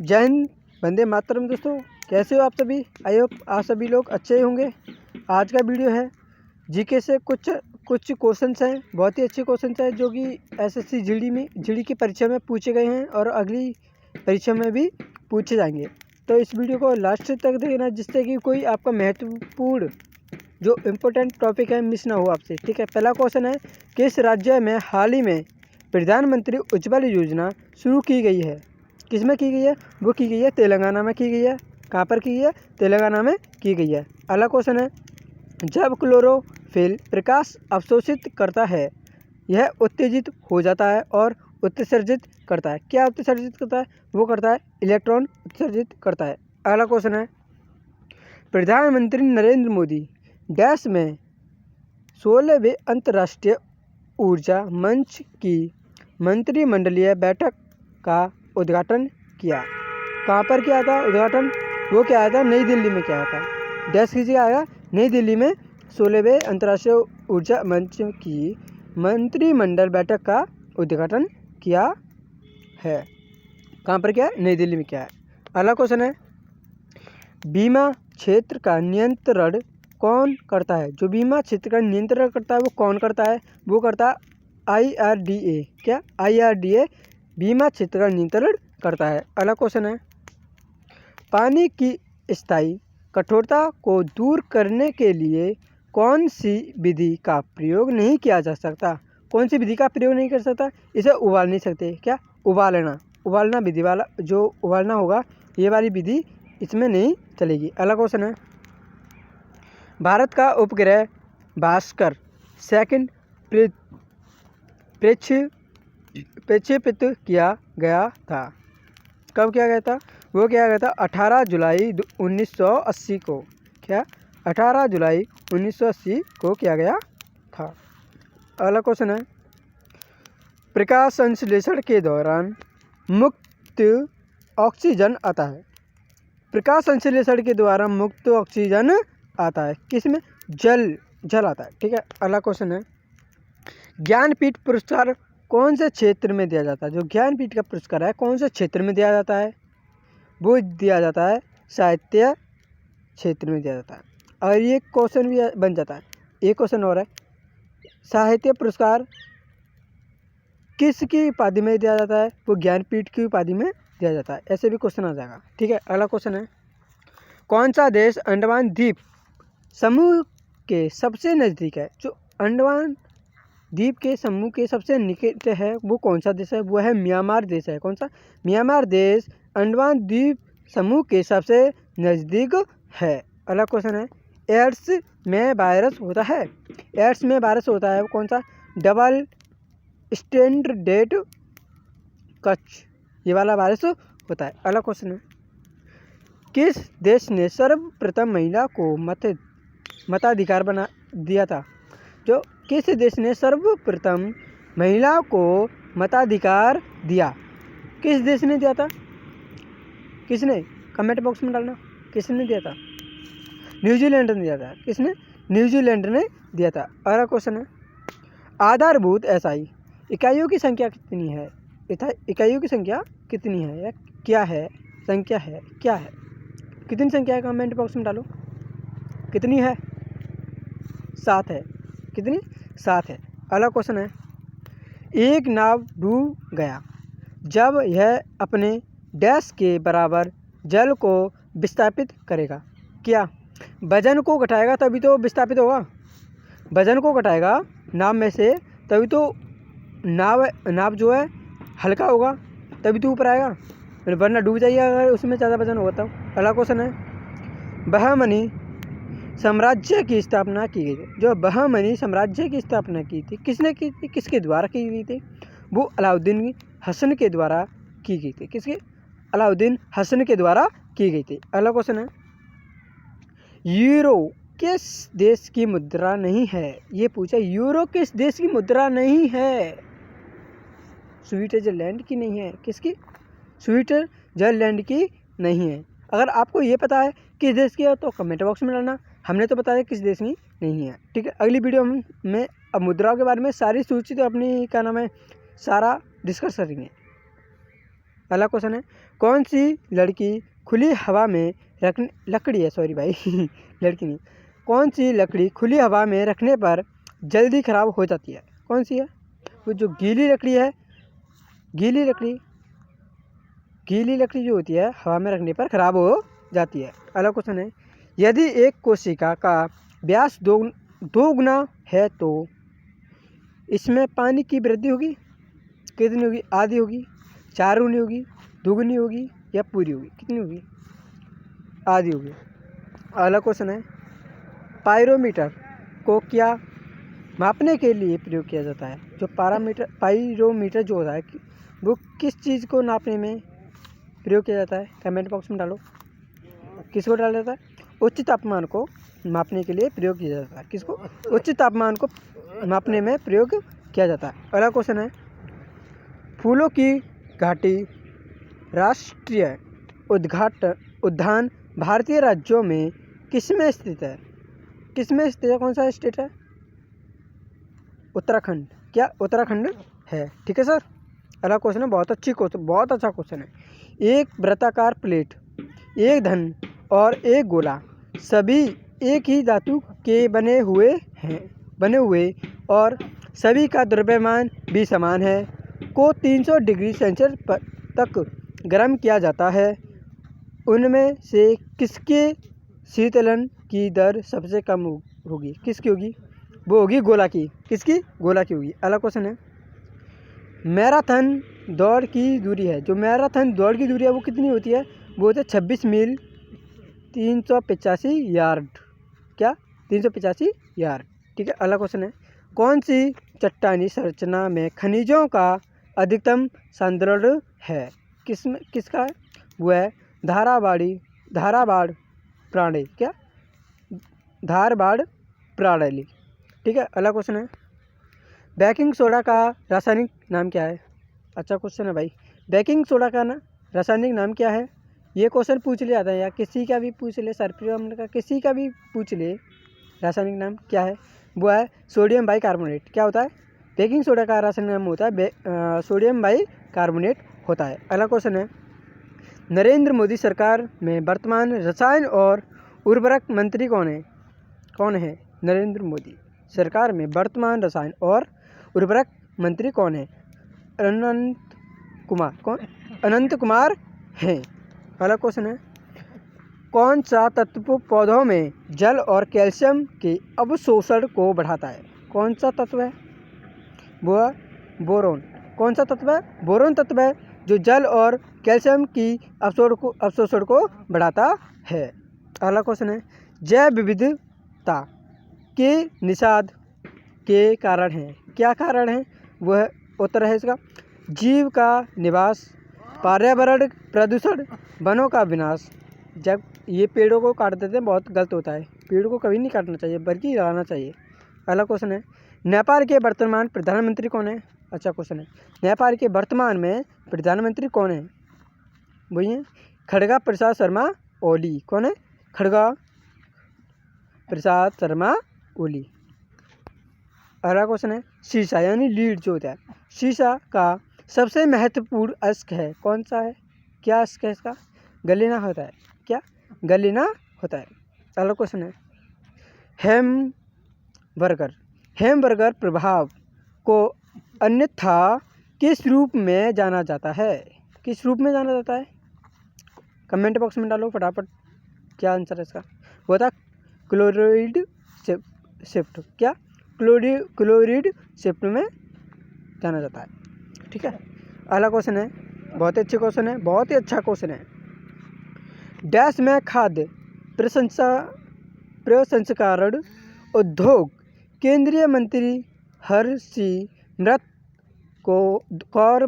जय हिंद, वंदे मातरम। दोस्तों कैसे हो आप सभी? आई होप आप सभी लोग अच्छे ही होंगे। आज का वीडियो है जीके से कुछ क्वेश्चंस हैं, बहुत ही अच्छे क्वेश्चंस हैं जो कि एसएससी जीडी की परीक्षा में पूछे गए हैं और अगली परीक्षा में भी पूछे जाएंगे। तो इस वीडियो को लास्ट तक देखना जिससे कि कोई आपका महत्वपूर्ण जो इम्पोर्टेंट टॉपिक है मिस ना हो आपसे। ठीक है, पहला क्वेश्चन है, किस राज्य में हाल ही में प्रधानमंत्री उज्ज्वला योजना शुरू की गई है? किस में की गई है? वो की गई है तेलंगाना में की गई है। कहाँ पर की गई है? तेलंगाना में की गई है। अगला क्वेश्चन है, जब क्लोरोफिल प्रकाश अवशोषित करता है यह उत्तेजित हो जाता है और उत्सर्जित करता है। क्या उत्सर्जित करता है? वो करता है इलेक्ट्रॉन उत्सर्जित करता है। अगला क्वेश्चन है, प्रधानमंत्री नरेंद्र मोदी डैश में 16वें अंतर्राष्ट्रीय ऊर्जा मंच की मंत्रिमंडलीय बैठक का उद्घाटन किया। कहाँ पर किया था उद्घाटन? वो क्या आया था? नई दिल्ली में किया था। डैश की जगह आया नई दिल्ली में 16वें अंतर्राष्ट्रीय ऊर्जा मंच की मंत्रिमंडल बैठक का उद्घाटन किया है। कहाँ पर किया है? नई दिल्ली में किया है। अगला क्वेश्चन है, बीमा क्षेत्र का नियंत्रण कौन करता है? जो बीमा क्षेत्र का नियंत्रण करता है वो कौन करता है? वो करता है IRDA। क्या? IRDA बीमा क्षेत्र का नियंत्रण करता है। अगला क्वेश्चन है, पानी की स्थायी कठोरता को दूर करने के लिए कौन सी विधि का प्रयोग नहीं किया जा सकता? कौन सी विधि का प्रयोग नहीं कर सकता? इसे उबाल नहीं सकते। क्या? उबालना विधि वाला जो उबालना होगा ये वाली विधि इसमें नहीं चलेगी। अगला क्वेश्चन है, भारत का उपग्रह भास्कर सेकंड प्रक्षेपित किया गया था। कब किया गया था? वो किया गया था 18 जुलाई 1980 को। क्या? 18 जुलाई 1980 को किया गया था। अगला क्वेश्चन है, प्रकाश संश्लेषण के दौरान मुक्त ऑक्सीजन आता है। प्रकाश संश्लेषण के द्वारा मुक्त ऑक्सीजन आता है किसमें? जल आता है। ठीक है। अगला क्वेश्चन है, ज्ञानपीठ पुरस्कार कौन से क्षेत्र में दिया जाता है? जो ज्ञानपीठ का पुरस्कार है कौन से क्षेत्र में दिया जाता है? वो दिया जाता है साहित्य क्षेत्र में दिया जाता है। और ये क्वेश्चन भी बन जाता है। एक क्वेश्चन और है, साहित्य पुरस्कार किसकी उपाधि में दिया जाता है? वो ज्ञानपीठ की उपाधि में दिया जाता है। ऐसे भी क्वेश्चन आ जाएगा। ठीक है। अगला क्वेश्चन है, कौन सा देश अंडमान द्वीप समूह के सबसे नज़दीक है? जो अंडमान द्वीप के समूह के सबसे निकट है वो कौन सा देश है? वो है म्यांमार देश है। कौन सा? म्यांमार देश अंडमान द्वीप समूह के सबसे नज़दीक है। अगला क्वेश्चन है, एड्स में वायरस होता है? एड्स में वायरस होता है वो कौन सा? डबल स्टैंडर्ड कच ये वाला वायरस होता है। अगला क्वेश्चन है, किस देश ने सर्वप्रथम महिला को मताधिकार बना दिया था? जो किस देश ने सर्वप्रथम महिला को मताधिकार दिया? किस देश ने दिया था? किसने? कमेंट बॉक्स में डालना। किसने दिया था? न्यूजीलैंड ने दिया था। किसने? न्यूजीलैंड ने दिया था। अगला क्वेश्चन है, आधारभूत SI इकाइयों की संख्या कितनी है? इकाइयों की संख्या कितनी है या क्या है? संख्या है क्या है? कितनी संख्या है? कमेंट बॉक्स में डालो। कितनी है? 7 है। कितनी? 7 है। अगला क्वेश्चन है, एक नाव डूब गया जब यह अपने डैश के बराबर जल को विस्थापित करेगा। क्या? वजन को घटाएगा तभी तो विस्थापित होगा। वजन को घटाएगा नाव में से तभी तो नाव जो है हल्का होगा तभी तो ऊपर आएगा, वरना डूब जाइएगा अगर उसमें ज़्यादा वजन होगा तब। अगला क्वेश्चन है, बहमनी साम्राज्य की स्थापना की गई थी। जो बहमनी साम्राज्य की स्थापना की थी किसने की थी? किसके द्वारा की गई थी? वो अलाउद्दीन हसन के द्वारा की गई थी। किसके? अलाउद्दीन हसन के द्वारा की गई थी। अगला क्वेश्चन है, यूरो किस देश की मुद्रा नहीं है? ये पूछा, यूरो किस देश की मुद्रा नहीं है? स्विट्जरलैंड की नहीं है। किसकी? स्विट्जरलैंड की नहीं है। अगर आपको ये पता है किस देश की है तो कमेंट बॉक्स में डालना। हमने तो बताया किस देश की नहीं है। ठीक है। अगली वीडियो में अब मुद्राओं के बारे में सारी सूची तो अपनी क्या नाम है सारा डिस्कस करेंगे। अगला क्वेश्चन है, कौन सी लड़की खुली हवा में रखने लकड़ी है सॉरी भाई लड़की नहीं, कौन सी लकड़ी खुली हवा में रखने पर जल्दी ख़राब हो जाती है? कौन सी है? वो जो गीली लकड़ी है, गीली लकड़ी जो होती है हवा में रखने पर ख़राब हो जाती है। अगला क्वेश्चन है, यदि एक कोशिका का व्यास दो गुना है तो इसमें पानी की वृद्धि होगी? कितनी होगी? आधी होगी, 4 गुनी होगी, 2 गुनी होगी या पूरी होगी? कितनी होगी? आधी होगी। अगला क्वेश्चन है, पायरोमीटर को क्या मापने के लिए प्रयोग किया जाता है? जो पायरोमीटर जो होता है वो किस चीज़ को नापने में प्रयोग किया जाता है? कमेंट बॉक्स में डालो। किसको डाला जाता है? उच्च तापमान को मापने के लिए प्रयोग किया जाता है। किसको? उच्च तापमान को मापने में प्रयोग किया जाता है। अगला क्वेश्चन है, फूलों की घाटी राष्ट्रीय उद्यान भारतीय राज्यों में किसमें स्थित है? किसमें स्थित है? कौन सा स्टेट है? उत्तराखंड। क्या उत्तराखंड है? ठीक है सर। अगला क्वेश्चन है, बहुत अच्छा क्वेश्चन है। एक वृत्ताकार प्लेट, एक धन और एक गोला सभी एक ही धातु के बने हुए और सभी का द्रव्यमान भी समान है को 300 डिग्री सेल्सियस तक गर्म किया जाता है। उनमें से किसके शीतलन की दर सबसे कम होगी? किसकी होगी? वो होगी गोला की। किसकी? गोला की होगी। अगला क्वेश्चन है, मैराथन दौड़ की दूरी है, जो मैराथन दौड़ की दूरी है वो कितनी होती है? वो होती है 26 मील 385 यार्ड। क्या? 385 यार्ड। ठीक है। अगला क्वेश्चन है, कौन सी चट्टानी संरचना में खनिजों का अधिकतम सांद्रण है? किसका है? वो है धाराबाड़ प्रणाली। क्या? धारबाड़ प्रणाली। ठीक है। अगला क्वेश्चन है, बेकिंग सोडा का रासायनिक नाम क्या है? अच्छा क्वेश्चन है भाई। बेकिंग सोडा का रासायनिक नाम क्या है? ये क्वेश्चन पूछ लिया था, या किसी का भी पूछ ले, सरप्रियम का किसी का भी पूछ ले, रासायनिक नाम क्या है? वो है सोडियम बाइकार्बोनेट। क्या होता है? बेकिंग सोडा का रासायनिक नाम होता है सोडियम बाइकार्बोनेट होता है। अगला क्वेश्चन है, नरेंद्र मोदी सरकार में वर्तमान रसायन और उर्वरक मंत्री कौन है? नरेंद्र मोदी सरकार में वर्तमान रसायन और उर्वरक मंत्री कौन है? अनंत कुमार। कौन? अनंत कुमार हैं। अगला क्वेश्चन है, कौन सा तत्व पौधों में जल और कैल्शियम के अवशोषण को बढ़ाता है? कौन सा तत्व है? वो है बोरोन। कौन सा तत्व है? बोरोन तत्व है जो जल और कैल्शियम की अवशोषण को बढ़ाता है। अगला क्वेश्चन है, जैव विविधता के निषाद के कारण हैं। क्या कारण है? वह उत्तर है इसका, जीव का निवास, पर्यावरण प्रदूषण, वनों का विनाश। जब ये पेड़ों को काट देते हैं बहुत गलत होता है। पेड़ों को कभी नहीं काटना चाहिए बल्कि लगाना चाहिए। अगला क्वेश्चन है, नेपाल के वर्तमान प्रधानमंत्री कौन है? अच्छा क्वेश्चन है, नेपाल के वर्तमान में प्रधानमंत्री कौन है? वही है खड़गा प्रसाद शर्मा ओली। कौन है? खड़गा प्रसाद शर्मा ओली। अगला क्वेश्चन है, शीशा यानी लीड जो होता है, शीशा का सबसे महत्वपूर्ण अयस्क है। कौन सा है? क्या अयस्क है इसका? गैलीना होता है। क्या? गैलीना होता है। अगला क्वेश्चन है, हेमबर्गर प्रभाव को अन्यथा किस रूप में जाना जाता है? किस रूप में जाना जाता है? कमेंट बॉक्स में डालो फटाफट। क्या आंसर है इसका? वो था क्लोराइड शिफ्ट। क्या? क्लोराइड शिफ्ट में जाना जाता है। ठीक है। अगला क्वेश्चन है, बहुत ही अच्छा क्वेश्चन है। डैश में खाद्य प्रसंस्करण उद्योग केंद्रीय मंत्री हरसिमरत कौर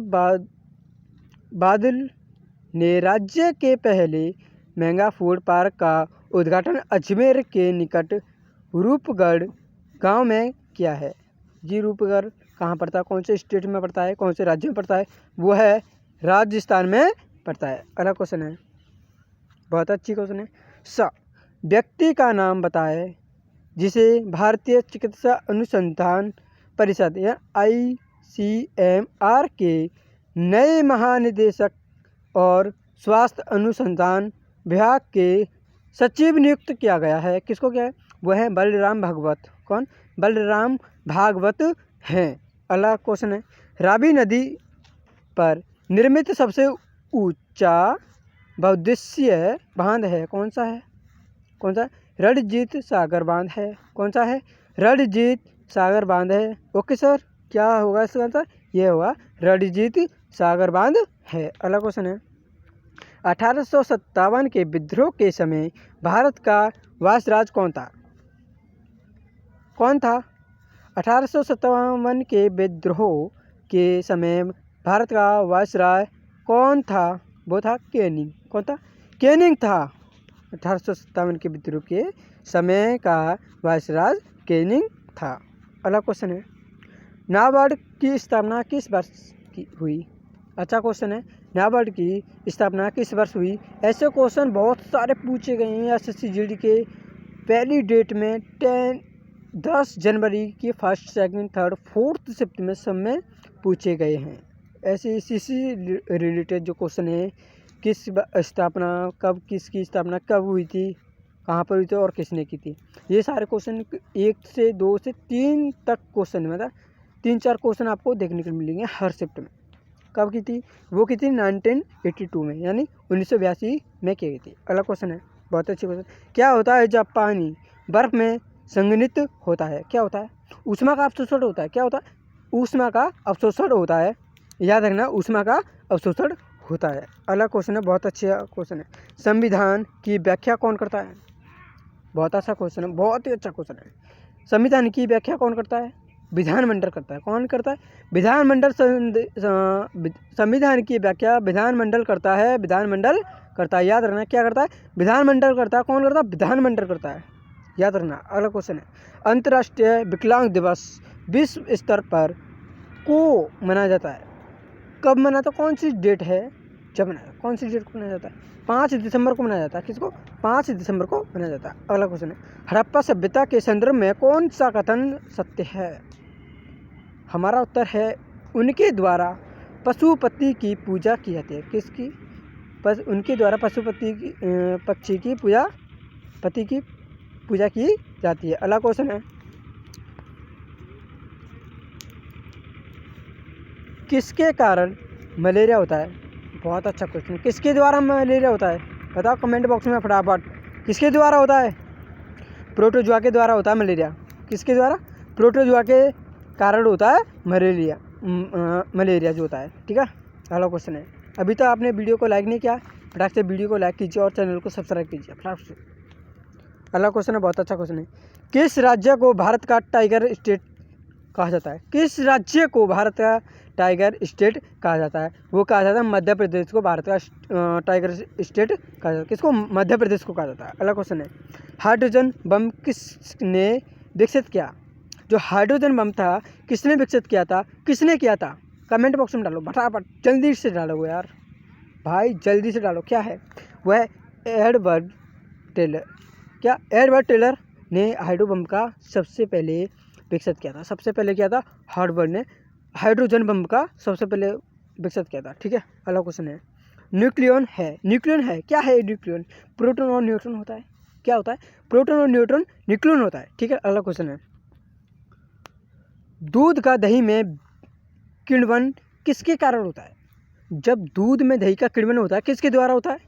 बादल ने राज्य के पहले मेगा फूड पार्क का उद्घाटन अजमेर के निकट रूपगढ़ गांव में किया है। जी रूपगढ़ कहाँ पड़ता है? कौन से स्टेट में पड़ता है? कौन से राज्य में पड़ता है? वो है राजस्थान में पड़ता है। अगला क्वेश्चन है, बहुत अच्छी क्वेश्चन है। व्यक्ति का नाम बताए जिसे भारतीय चिकित्सा अनुसंधान परिषद या ICMR के नए महानिदेशक और स्वास्थ्य अनुसंधान विभाग के सचिव नियुक्त किया गया है। किसको क्या है? वह है बलराम भागवत। कौन? बलराम भागवत हैं। अगला क्वेश्चन है, रावी नदी पर निर्मित सबसे ऊंचा बहुउद्देशीय बांध है, कौन सा है? कौन सा? रणजीत सागर बांध है। कौन सा है? रणजीत सागर बांध है। ओके सर, क्या होगा इसका आंसर? ये होगा रणजीत सागर बांध है। अगला क्वेश्चन है, 1857 के विद्रोह के समय भारत का वायसराय कौन था? कौन था? 1857 के विद्रोह के समय भारत का वायसराय कौन था? वो था कैनिंग। कौन था? कैनिंग था। 1857 के विद्रोह के समय का वायसराय कैनिंग था। अगला क्वेश्चन है, नाबार्ड की स्थापना किस वर्ष की हुई? अच्छा क्वेश्चन है, नाबार्ड की स्थापना किस वर्ष हुई? ऐसे क्वेश्चन बहुत सारे पूछे गए हैं एसएससी जीडी के पहली डेट में 10 जनवरी के 1, 2, 3, 4 शिफ्ट में सब में पूछे गए हैं। ऐसे इसी रिलेटेड जो क्वेश्चन है, किस स्थापना कब, किसकी स्थापना कब हुई थी, कहाँ पर हुई थी और किसने की थी, ये सारे क्वेश्चन 1 से 2 से 3 तक क्वेश्चन मतलब 3-4 क्वेश्चन आपको देखने को मिलेंगे हर शिफ्ट में। कब की थी? वो की थी 1982 में, यानी 1982 में की गई थी। अगला क्वेश्चन है, बहुत अच्छी क्वेश्चन, क्या होता है जब पानी बर्फ में संघनित होता है? क्या होता है? ऊष्मा का अवशोषण होता है। क्या होता है? ऊष्मा का अवशोषण होता है। याद रखना, ऊष्मा का अवशोषण होता है। अगला क्वेश्चन है, बहुत अच्छा क्वेश्चन है, संविधान की व्याख्या कौन करता है? बहुत अच्छा क्वेश्चन है, बहुत ही अच्छा क्वेश्चन है। संविधान की व्याख्या कौन करता है? विधानमंडल करता है। कौन करता है? विधानमंडल। संविधान की व्याख्या विधानमंडल करता है। विधानमंडल करता है, याद रखना, क्या करता है? विधानमंडल करता है। कौन करता है? विधानमंडल करता है, याद रखना। अगला क्वेश्चन है, अंतर्राष्ट्रीय विकलांग दिवस विश्व स्तर पर को मनाया जाता है? कब मनाता? कौन सी डेट है जब मनाया? कौन सी डेट को मनाया जाता है? 5 दिसंबर को मनाया जाता है। किसको? 5 दिसंबर को मनाया जाता है। अगला क्वेश्चन है, हड़प्पा सभ्यता के संदर्भ में कौन सा कथन सत्य है? हमारा उत्तर है, उनके द्वारा पशुपति की पूजा की जाती है। किसकी? उनके द्वारा पशुपति की पक्षी की पूजा, पति की पूजा की जाती है। अगला क्वेश्चन है, किसके कारण मलेरिया होता है? बहुत अच्छा क्वेश्चन, किसके द्वारा मलेरिया होता है? बताओ कमेंट बॉक्स में फटाफट, किसके द्वारा होता है? प्रोटोजुआ के द्वारा होता है मलेरिया। किसके द्वारा? प्रोटोजुआ के कारण होता है मलेरिया, मलेरिया जो होता है। ठीक है, अगला क्वेश्चन है, अभी तक आपने वीडियो को लाइक नहीं किया, फटाक से वीडियो को लाइक कीजिए और चैनल को सब्सक्राइब कीजिए फटाक से। अगला क्वेश्चन है, बहुत अच्छा क्वेश्चन है, किस राज्य को भारत का टाइगर स्टेट कहा जाता है? किस राज्य को भारत का टाइगर स्टेट कहा जाता है? वो कहा जाता है मध्य प्रदेश को भारत का टाइगर स्टेट कहा जाता है। किसको? मध्य प्रदेश को कहा जाता है। अगला क्वेश्चन है, हाइड्रोजन बम किसने विकसित किया? जो हाइड्रोजन बम था किसने विकसित किया था? किसने किया था? कमेंट बॉक्स में डालो फटाफट, जल्दी से डालो यार भाई, जल्दी से डालो। क्या है? वह एडवर्ड टेलर। क्या? एडवर्ड टेलर ने हाइड्रो बम का सबसे पहले विकसित किया था। सबसे पहले किया था हार्वर्ड ने हाइड्रोजन बम का सबसे पहले विकसित किया था। ठीक है, अगला क्वेश्चन है, न्यूक्लियन है। न्यूक्लियन है, क्या है न्यूक्लियन? प्रोटॉन और न्यूट्रॉन होता है। क्या होता है? प्रोटॉन और न्यूट्रॉन न्यूक्लियन होता है। ठीक है, अगला क्वेश्चन है, दूध का दही में किण्वन किसके कारण होता है? जब दूध में दही का किण्वन होता है किसके द्वारा होता है?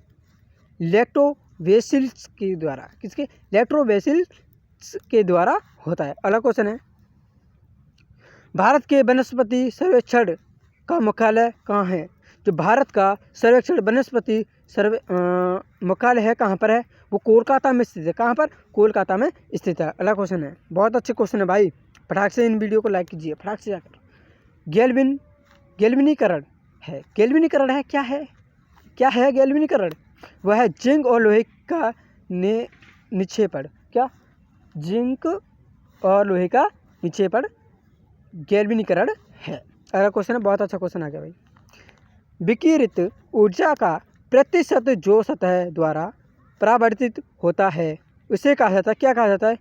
लैक्टोबैसिलस के द्वारा। किसके? लैक्टोबैसिलस के द्वारा होता है। अगला क्वेश्चन है, भारत के वनस्पति सर्वेक्षण का मुख्यालय कहाँ है? जो भारत का सर्वेक्षण वनस्पति मुख्यालय है, कहाँ पर है? वो कोलकाता में स्थित है। कहाँ पर? कोलकाता में स्थित है। अगला क्वेश्चन है, बहुत अच्छे क्वेश्चन है भाई, फटाक से इन वीडियो को लाइक कीजिए फटाक से जाकर। गैल्वेनीकरण है। गैल्वेनीकरण है, क्या है? क्या है गैल्वेनीकरण? वह है जिंक और लोहे का निक्षेपण। क्या? जिंक और लोहे का निक्षेपण गैल्वेनीकरण है। अगला क्वेश्चन है, बहुत अच्छा क्वेश्चन आ गया भाई, विकिरित ऊर्जा का प्रतिशत जो सतह द्वारा परावर्तित होता है उसे कहा जाता है? क्या कहा जाता है?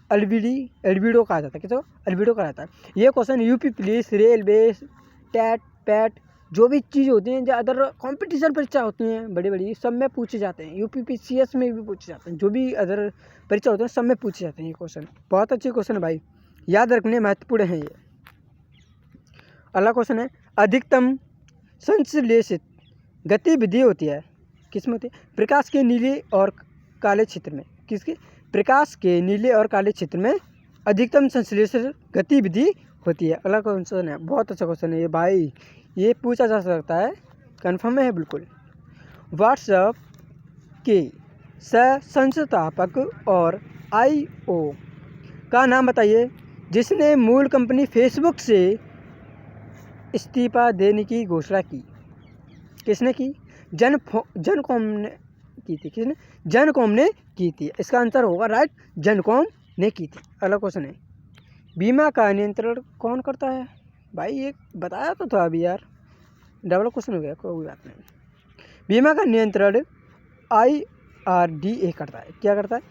एल्बिडो कहा जाता है। किसको? एल्बिडो कहा जाता है। ये question UP police, railway, TET, PET, जो भी चीज़ होती हैं, जो अदर कंपटीशन परीक्षा होती हैं बड़ी बड़ी, सब में पूछे जाते हैं। यूपीपीसीएस में भी पूछे जाते हैं, जो भी अदर परीक्षा होते हैं सब में पूछे जाते हैं ये क्वेश्चन। बहुत अच्छे क्वेश्चन है भाई, याद रखने महत्वपूर्ण हैं ये। अगला क्वेश्चन है, अधिकतम संश्लेषित गतिविधि होती है किसमें होती है? प्रकाश के नीले और काले क्षेत्र में। किसके? प्रकाश के नीले और काले क्षेत्र में अधिकतम संश्लेषित गतिविधि होती है। अगला क्वेश्चन है, बहुत अच्छा क्वेश्चन है ये भाई, ये पूछा जा सकता है, कन्फर्म है बिल्कुल। व्हाट्सएप के संस्थापक और आईओ का नाम बताइए जिसने मूल कंपनी फेसबुक से इस्तीफा देने की घोषणा की। किसने की? जेनकॉम ने की थी। किसने? जेनकॉम ने की थी। इसका आंसर होगा राइट, जेनकॉम ने की थी। अगला क्वेश्चन है, बीमा का नियंत्रण कौन करता है? भाई ये बताया तो था अभी यार, डबल क्वेश्चन हो गया, कोई बात नहीं। बीमा का नियंत्रण IRDA करता है। क्या करता है?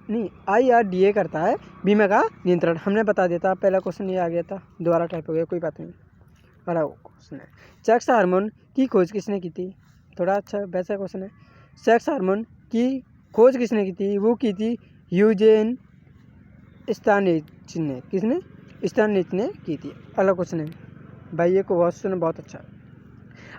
IRDA करता है बीमा का नियंत्रण। हमने बता दिया था, पहला क्वेश्चन ये आ गया था, दोबारा टाइप हो गया, कोई बात नहीं। अगला क्वेश्चन है, सेक्स हार्मोन की खोज किसने की थी? थोड़ा अच्छा वैसा क्वेश्चन है। सेक्स हार्मोन की खोज किसने की थी? वो की थी यूजेन स्टानिच ने। किसने? स्टानिच ने की थी। अगला क्वेश्चन है भाई, ये क्वेश्चन बहुत अच्छा है।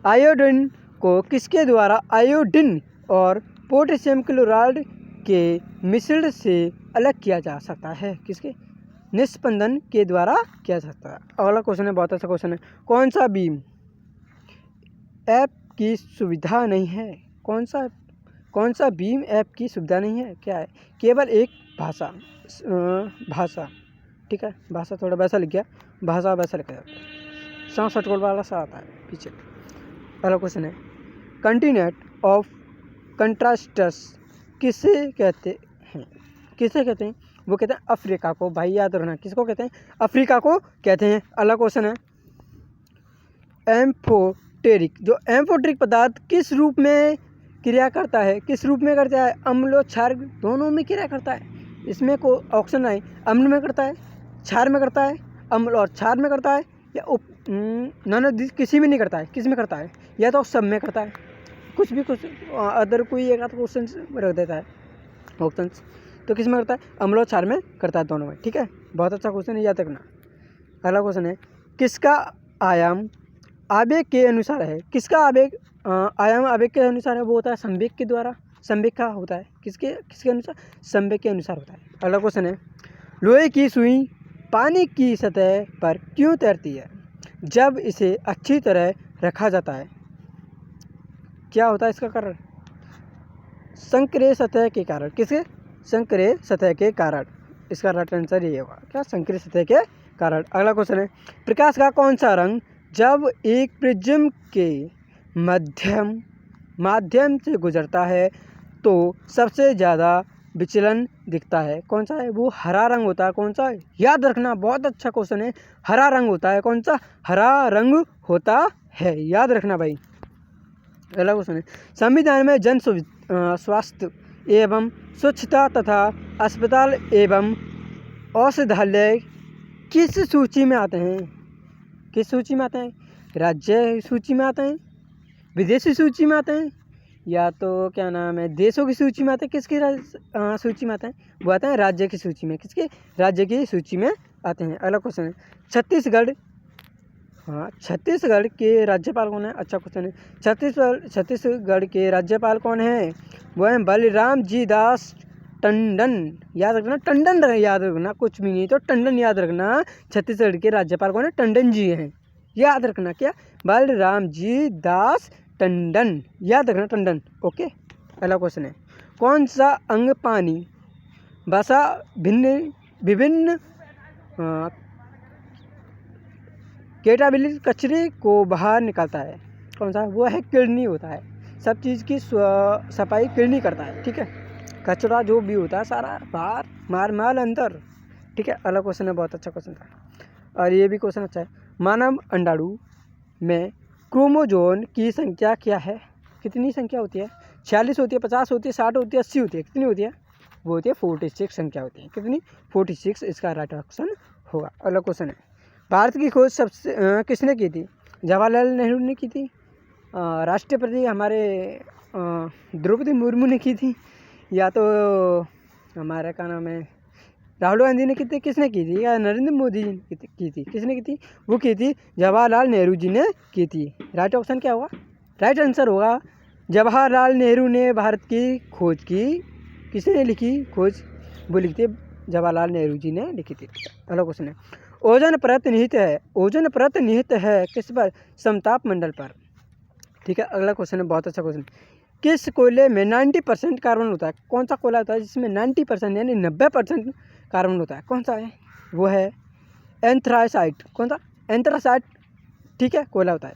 आयोडीन को किसके द्वारा आयोडीन और पोटेशियम क्लोराइड के मिश्रण से अलग किया जा सकता है? किसके? निस्पंदन के द्वारा किया जा सकता है। अगला क्वेश्चन है, बहुत अच्छा क्वेश्चन है, कौन सा बीम ऐप की सुविधा नहीं है? कौन सा भीम ऐप की सुविधा नहीं है? क्या है? केवल एक भाषा, ठीक है, भाषा थोड़ा वैसा लिख गया, भाषा वैसा लिखा जाता है, 67 वाला सा आता है पीछे। अगला क्वेश्चन है, कंटिनेंट ऑफ कंट्रास्टस किसे कहते हैं? किसे कहते हैं? वो कहते हैं अफ्रीका को। भाई याद रखना, किसको कहते हैं? अफ्रीका को कहते हैं। अगला क्वेश्चन है, एम्फोटेरिक, जो एम्फोटेरिक पदार्थ किस रूप में क्रिया करता है? किस रूप में करता है? अम्ल और क्षार दोनों में क्रिया करता है। इसमें को ऑप्शन आए, अम्ल में करता है, क्षार में करता है, अम्ल और क्षार में करता है, या किसी में नहीं करता है। किस में करता है? या तो सब में करता है, कुछ अदर कोई एक आध क्वेश्चन रख देता है ऑप्शन, तो किस में करता है? अम्ल और क्षार में करता है, दोनों में। ठीक है, बहुत अच्छा क्वेश्चन है, याद रखना। अगला क्वेश्चन है, किसका आयाम आवेग के अनुसार है? किसका आयाम आवेग के अनुसार है? वो होता है संवेग के द्वारा। संवेग का होता है किसके अनुसार? संवेग के अनुसार होता है। अगला क्वेश्चन है, लोहे की सुई पानी की सतह पर क्यों तैरती है जब इसे अच्छी तरह रखा जाता है? क्या होता है इसका कारण? संक्रिय सतह के कारण। किसके? संक्रिय सतह के कारण। इसका राइट आंसर ये होगा, क्या? संक्रिय सतह के कारण। अगला क्वेश्चन है, प्रकाश का कौन सा रंग जब एक प्रिज्म के माध्यम से गुजरता है तो सबसे ज़्यादा विचलन दिखता है? कौन सा है? वो हरा रंग होता है। कौन सा है? याद रखना, बहुत अच्छा क्वेश्चन है, हरा रंग होता है। कौन सा? हरा रंग होता है, याद रखना भाई। अगला क्वेश्चन है, संविधान में जन स्वास्थ्य एवं स्वच्छता तथा अस्पताल एवं औषधालय किस सूची में आते हैं? किस सूची में आते हैं? राज्य सूची में आते हैं, विदेशी सूची में आते हैं, या तो क्या नाम है, देशों की सूची में आते हैं? किसकी सूची में आते हैं? वो आते हैं राज्य की सूची में। किसके? राज्य की सूची में आते हैं। अगला क्वेश्चन है, छत्तीसगढ़ के राज्यपाल कौन है? अच्छा क्वेश्चन है। छत्तीसगढ़ के राज्यपाल कौन है? वो हैं बलराम जी दास टंडन। याद रखना, टंडन याद रखना, कुछ भी नहीं तो टंडन याद रखना। छत्तीसगढ़ के राज्यपाल कौन है? टंडन जी हैं, याद रखना। क्या? बलराम जी दास टंडन, याद रखना, टंडन। ओके। अगला क्वेश्चन है, कौन सा अंग पानी वसा विभिन्न कैटाबिलिटी कचरे को बाहर निकालता है? कौन सा? वो है किडनी होता है। सब चीज़ की सफाई किडनी करता है। ठीक है, कचरा जो भी होता है सारा बाहर माल अंदर। ठीक है, अगला क्वेश्चन है, बहुत अच्छा क्वेश्चन था, और ये भी क्वेश्चन अच्छा है। मानव अंडाणु में क्रोमोजोम की संख्या क्या है? कितनी संख्या होती है? 46 होती है, 50 होती है, 60 होती है, 80 होती है? कितनी होती है? वो होती है 46 संख्या होती है। कितनी? 46, इसका राइट ऑप्शन होगा। अगला क्वेश्चन है, भारत की खोज किसने की थी? जवाहरलाल नेहरू ने की थी, राष्ट्रपति हमारे द्रौपदी मुर्मू ने की थी, या तो हमारा क्या नाम है राहुल गांधी ने की थी, किसने की थी, या नरेंद्र मोदी जी ने की थी, किसने की थी, वो की थी जवाहरलाल नेहरू जी ने की थी। राइट ऑप्शन क्या होगा, राइट आंसर होगा जवाहरलाल नेहरू ने भारत की खोज की। किसने लिखी खोज, वो लिखी थी जवाहरलाल नेहरू जी ने लिखी थी। अगला क्वेश्चन है, ओजोन परत निहित है, ओजोन परत निहित है किस पर, समताप मंडल पर। ठीक है, अगला क्वेश्चन है, बहुत अच्छा क्वेश्चन, किस कोयले में 90% कार्बन होता है, कौन सा कोयला होता है जिसमें 90% यानी 90% कार्बन होता है, कौन सा है, वो है एंथ्रासाइट। कौन सा, एंथ्रासाइट, ठीक है, कोयला होता है।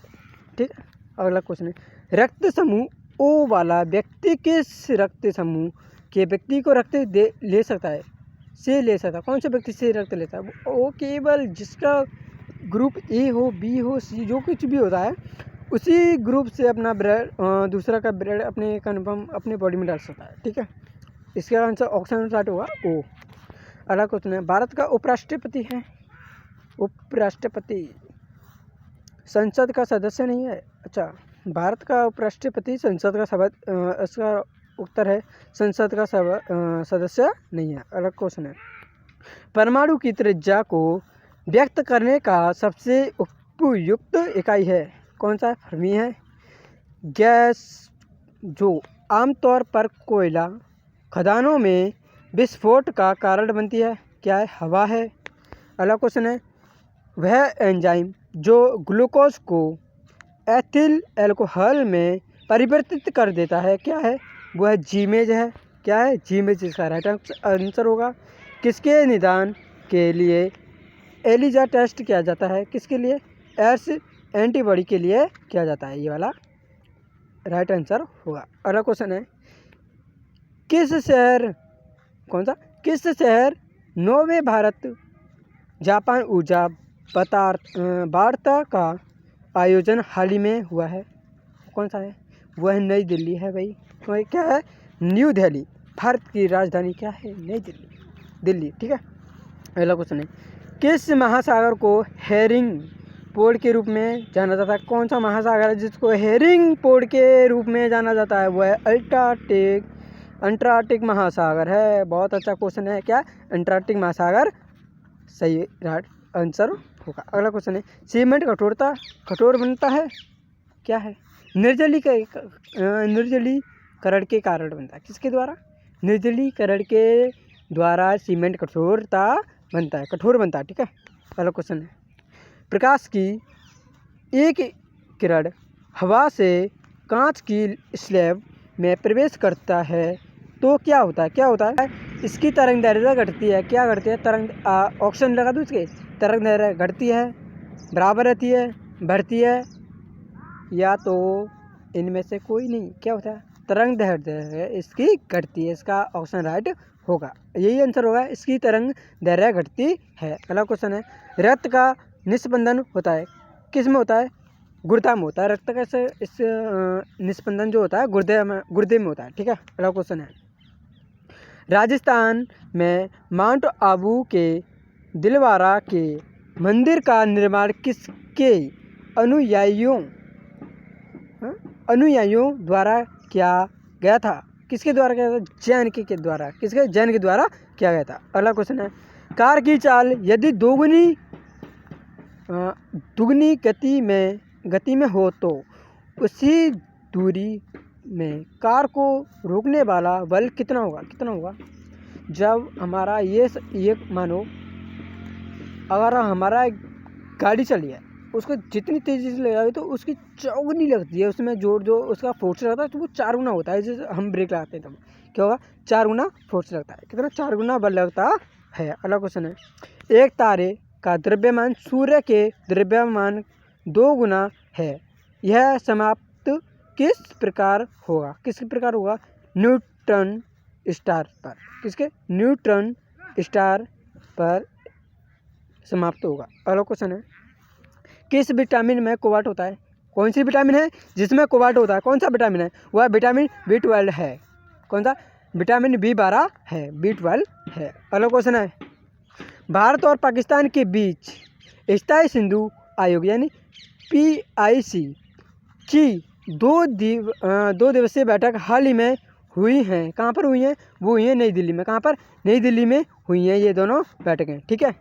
ठीक है, अगला क्वेश्चन है, रक्त समूह ओ वाला व्यक्ति किस रक्त समूह के व्यक्ति को रक्त ले सकता है, से ले सकता है, कौन से व्यक्ति से रक्त लेता है, वो केवल जिसका ग्रुप ए हो, बी हो, सी, जो कुछ भी होता है उसी ग्रुप से अपना ब्लड दूसरा का ब्लड अपने कन्फर्म अपने बॉडी में डाल सकता है। ठीक है, इसका आंसर ऑप्शन स्टार्ट होगा ओ। अगला क्वेश्चन है, भारत का उपराष्ट्रपति है, उपराष्ट्रपति संसद का सदस्य नहीं है। अच्छा, भारत का उपराष्ट्रपति संसद का इसका उत्तर है संसद का सदस्य नहीं है। अलग क्वेश्चन है, परमाणु की त्रिज्या को व्यक्त करने का सबसे उपयुक्त इकाई है, कौन सा, फर्मी है। गैस जो आमतौर पर कोयला खदानों में विस्फोट का कारण बनती है, क्या है, हवा है। अगला क्वेश्चन है, वह एंजाइम जो ग्लूकोज को एथिल अल्कोहल में परिवर्तित कर देता है, क्या है, वो है जीमेज है। क्या है, जीमेज, इसका राइट आंसर होगा। किसके निदान के लिए एलिजा टेस्ट किया जाता है, किसके लिए, एड्स एंटीबॉडी के लिए किया जाता है, ये वाला राइट आंसर होगा। अगला क्वेश्चन है, किस शहर, कौन सा, किस शहर नौवें भारत जापान ऊर्जा वार्ता का आयोजन हाल ही में हुआ है, कौन सा है, वह है नई दिल्ली है भाई। तो क्या है, न्यू दिल्ली, भारत की राजधानी क्या है, नई दिल्ली। ठीक है, अगला क्वेश्चन है, किस महासागर को हेरिंग पोर्ट के रूप में जाना जाता है, कौन सा महासागर है जिसको हेरिंग पोर्ट के रूप में जाना जाता है, वो है अंटार्कटिक महासागर है। बहुत अच्छा क्वेश्चन है, क्या, अंटार्कटिक महासागर सही राइट आंसर होगा। अगला क्वेश्चन है, सीमेंट कठोर बनता है, क्या है, निर्जलीकरण के कारण बनता है, किसके द्वारा, निर्जलीकरण के द्वारा सीमेंट कठोर बनता है। ठीक है, अगला क्वेश्चन है, प्रकाश की एक किरण हवा से कांच की स्लैब में प्रवेश करता है तो क्या होता है, इसकी तरंग दैर्घ्य घटती है, क्या घटती है, तरंग ऑप्शन लगा दूँ इसके, तरंग दैर्घ्य घटती है, बराबर रहती है, बढ़ती है, या तो इनमें से कोई नहीं, क्या होता है, तरंग दैर्घ्य इसकी घटती है, इसका ऑप्शन राइट होगा, यही आंसर होगा, इसकी तरंग दैर्घ्य घटती है। अगला क्वेश्चन है, रक्त का निस्पंदन होता है, किस में होता है, गुर्दा में होता है, रक्त का इस निस्पंदन जो होता है गुर्दे में होता है। ठीक है, अगला क्वेश्चन है, राजस्थान में माउंट आबू के दिलवारा के मंदिर का निर्माण किसके अनुयायियों द्वारा किया गया था, किसके द्वारा किया था, जैन के द्वारा, किसके, जैन के द्वारा किया गया था। अगला क्वेश्चन है, कार की चाल यदि दुगनी गति में हो तो उसी दूरी में कार को रोकने वाला बल कितना होगा। जब हमारा ये मानो, अगर हमारा गाड़ी चली है, उसको जितनी तेज़ी से ले जाओगे तो उसकी चौगुनी लगती है, उसमें जो उसका फोर्स लगता है तो वो 4 गुना होता है। जैसे हम ब्रेक लगाते हैं तब क्या होगा, 4 गुना फोर्स लगता है, कितना, 4 गुना बल लगता है। अगला क्वेश्चन है, एक तारे का द्रव्यमान सूर्य के द्रव्यमान 2 गुना है, यह समाप्त किस प्रकार होगा, न्यूट्रॉन स्टार पर, किसके, न्यूट्रॉन स्टार पर समाप्त होगा। अगला क्वेश्चन है, किस विटामिन में कोबाल्ट होता है, कौन सी विटामिन है जिसमें कोबाल्ट होता है, कौन सा विटामिन है, वह विटामिन B12 है, कौन सा, विटामिन B12 है, B12 है। अगला क्वेश्चन है, भारत और पाकिस्तान के बीच स्थायी सिंधु आयोग यानी PIC की 2 दिवसीय बैठक हाल ही में हुई हैं। कहाँ पर हुई हैं? वो हुई हैं नई दिल्ली में। कहाँ पर? नई दिल्ली में हुई हैं ये दोनों बैठकें। ठीक है,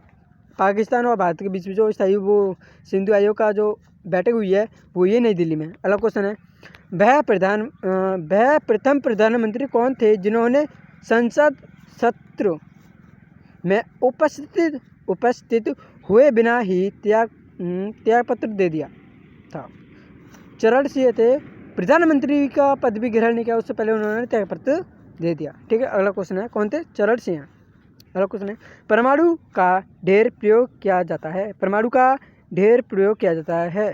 पाकिस्तान और भारत के बीच में जो स्थायी वो सिंधु आयोग का जो बैठक हुई है वो ये नई दिल्ली में। अगला क्वेश्चन है, वह प्रथम प्रधानमंत्री कौन थे जिन्होंने संसद सत्र में उपस्थित हुए बिना ही त्यागपत्र दे दिया था? चरण सिंह थे। प्रधानमंत्री का पद भी ग्रहण नहीं किया, उससे पहले उन्होंने त्यागपत्र दे दिया। ठीक है, अगला क्वेश्चन है, कौन थे? चरण सिंह। अगला क्वेश्चन है, परमाणु का ढेर प्रयोग किया जाता है? परमाणु का ढेर प्रयोग किया जाता है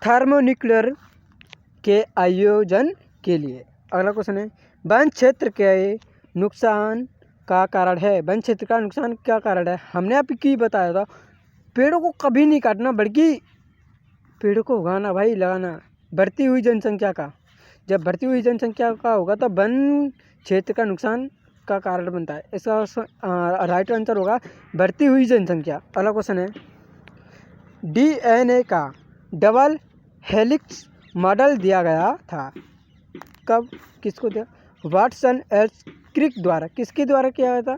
थर्मोन्यूक्लियर के आयोजन के लिए। अगला क्वेश्चन है, वन क्षेत्र के नुकसान का कारण है? वन क्षेत्र का नुकसान क्या कारण है? हमने आपको बताया था, पेड़ों को कभी नहीं काटना बल्कि पेड़ों को उगाना भाई, लगाना। बढ़ती हुई जनसंख्या का, जब बढ़ती हुई जनसंख्या का होगा तो वन क्षेत्र का नुकसान का कारण बनता है। इसका राइट आंसर होगा बढ़ती हुई जनसंख्या। अगला क्वेश्चन है, DNA का डबल हेलिक्स मॉडल दिया गया था कब? किसको दिया? वाटसन एंड क्रिक द्वारा। किसके द्वारा किया गया था?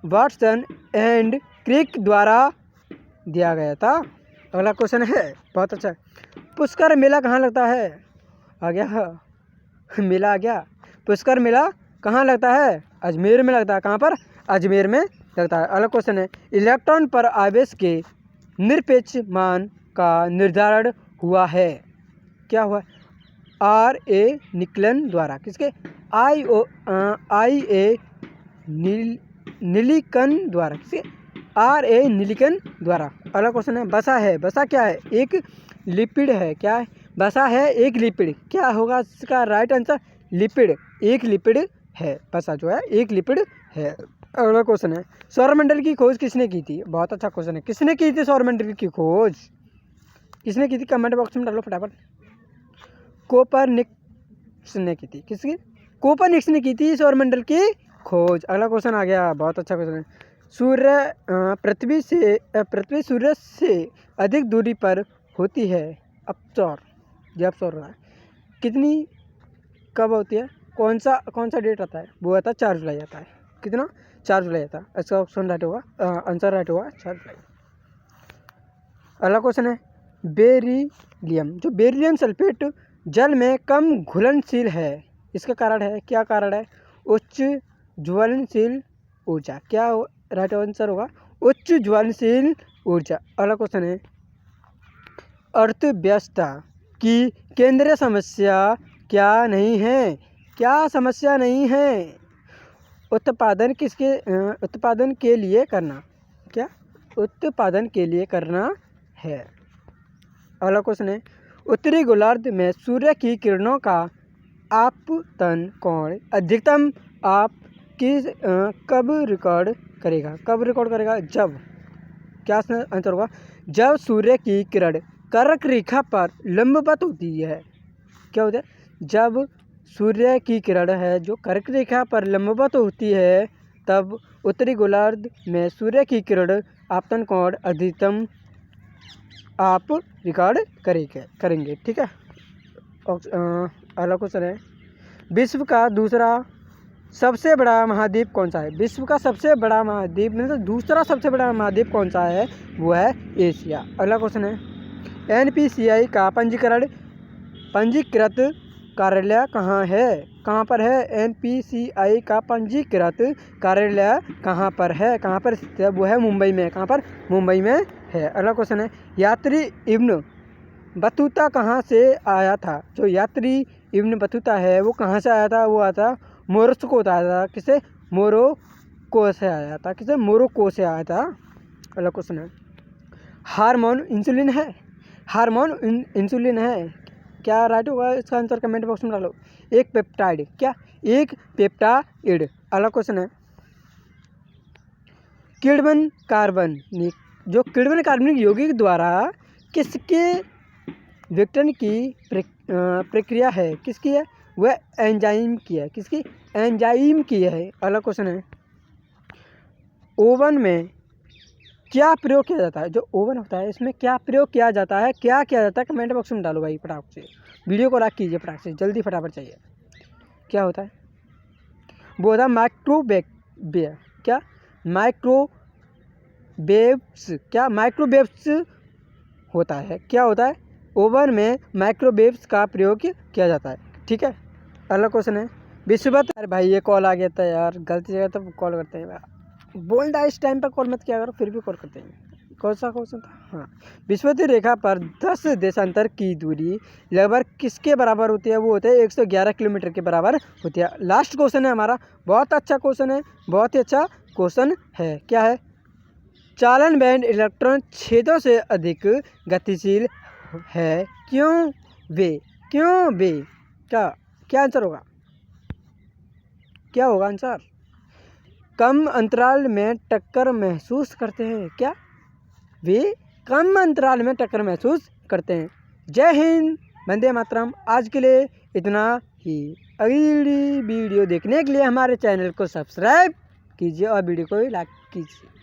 वाटसन एंड क्रिक द्वारा दिया गया था। अगला क्वेश्चन है, बहुत अच्छा, पुष्कर मेला कहाँ लगता है? आ गया मेला, आ गया। पुष्कर मेला कहाँ लगता है? अजमेर में लगता है। कहाँ पर? अजमेर में लगता है। अगला क्वेश्चन है, इलेक्ट्रॉन पर आवेश के निरपेक्ष मान का निर्धारण हुआ है? क्या हुआ? RA निकलन द्वारा। किसके? IA नीलिकन द्वारा। किसके? RA नीलिकन द्वारा। अगला क्वेश्चन है, बसा है। बसा क्या है? एक लिपिड है। क्या है? बसा है एक लिपिड। क्या होगा इसका राइट आंसर? लिपिड, एक लिपिड है। बसा जो है एक लिपिड है। अगला क्वेश्चन है, सौरमंडल की खोज किसने की थी? बहुत अच्छा क्वेश्चन है, किसने की थी सौरमंडल की खोज? किसने की थी? कमेंट बॉक्स में डालो फटाफट। कोपरनिकस ने की थी। किसकी? कोपरनिकस ने की थी सौरमंडल की खोज। अगला क्वेश्चन आ गया, बहुत अच्छा क्वेश्चन है, सूर्य पृथ्वी सूर्य से अधिक दूरी पर होती है अपसौर, ये अपसौर रहा है, कितनी कब होती है? कौन सा डेट आता है? वो आता है 4 जुलाई आता है। कितना? 4 जुलाई आता है। इसका ऑप्शन राइट होगा, आंसर राइट होगा 4 जुलाई। अगला क्वेश्चन है, बेरिलियम, जो बेरिलियम सल्फेट जल में कम घुलनशील है, इसका कारण है? क्या कारण है? उच्च ज्वलनशील ऊर्जा। क्या राइट आंसर होगा? उच्च ज्वलनशील ऊर्जा। अगला क्वेश्चन है, अर्थव्यवस्था की केंद्रीय समस्या क्या नहीं है? क्या समस्या नहीं है? उत्पादन के लिए करना। क्या? उत्पादन के लिए करना है। अगला क्वेश्चन है, उत्तरी गोलार्ध में सूर्य की किरणों का आपतन कोण अधिकतम कब रिकॉर्ड करेगा? कब रिकॉर्ड करेगा? जब, क्या आंसर होगा? जब सूर्य की किरण कर्क रेखा पर लंबवत होती है। क्या होता है? जब सूर्य की किरण है जो कर्क रेखा पर लंबवत होती है, तब उत्तरी गोलार्ध में सूर्य की किरण आपतन कोण अधिकतम आप रिकॉर्ड करेंगे। ठीक है। अगला क्वेश्चन है, विश्व का दूसरा सबसे बड़ा महाद्वीप कौन सा है? विश्व का सबसे बड़ा महाद्वीप मतलब दूसरा सबसे बड़ा महाद्वीप कौन सा है? वो है एशिया। अगला क्वेश्चन है, NPCI का पंजीकृत कार्यालय कहाँ है? कहाँ पर है? NPCI का पंजीकृत कार्यालय कहाँ पर है? कहाँ पर स्थित है? वो है मुंबई में। कहाँ पर? मुंबई में है। अगला क्वेश्चन है, यात्री इब्न बतूता कहाँ से आया था? जो यात्री इब्न बतूता है वो कहाँ से आया था? वो आया था मोरक्को से आया था। किसे? मोरक्को से आया था। किसे? मोरक्को से आया था। अगला क्वेश्चन है, हार्मोन इंसुलिन है? हार्मोन इंसुलिन है, क्या राइट होगा? इसका आंसर कमेंट बॉक्स में डालो। एक पेप्टाइड। क्या? एक पेप्टाइड। अगला क्वेश्चन है, किण्वन कार्बनिक, जो किण्वन कार्बनिक यौगिक द्वारा किसके विघटन की प्रक्रिया है? किसकी है? वह एंजाइम की है। किसकी? एंजाइम की है। अगला क्वेश्चन है, ओवन में क्या प्रयोग किया जाता है? जो ओवन होता है इसमें क्या प्रयोग किया जाता है, क्या किया जाता है, कमेंट बॉक्स में डालो भाई फटाफट से। वीडियो को लाइक कीजिए फटाफट से, जल्दी फटाफट चाहिए। क्या होता है? वो होता है माइक्रोवेव। क्या? माइक्रोवेव्स। क्या? माइक्रोवेव्स होता है। क्या होता है? ओवन में माइक्रोवेव्स का प्रयोग किया जाता है। ठीक है, अगला क्वेश्चन है विश्ववत। अरे भाई ये कॉल आ गया था यार, गलती जगह तो कॉल करते हैं। बोलता है इस टाइम पर कॉल मत किया करो, फिर भी कॉल करते हैं। कौन सा क्वेश्चन था? हाँ, विषुवत रेखा पर 10 देशांतर की दूरी लगभग किसके बराबर होती है? वो होते हैं 111 किलोमीटर के बराबर होती है। लास्ट क्वेश्चन है हमारा, बहुत अच्छा क्वेश्चन है, बहुत ही अच्छा क्वेश्चन है। क्या है? चालन बैंड इलेक्ट्रॉन छेदों से अधिक गतिशील है, क्यों वे? क्यों वे? क्या क्या आंसर होगा? क्या होगा आंसर? कम अंतराल में टक्कर महसूस करते हैं। क्या? वे कम अंतराल में टक्कर महसूस करते हैं। जय हिंद, वंदे मातरम। आज के लिए इतना ही। अगली वीडियो देखने के लिए हमारे चैनल को सब्सक्राइब कीजिए और वीडियो को लाइक कीजिए।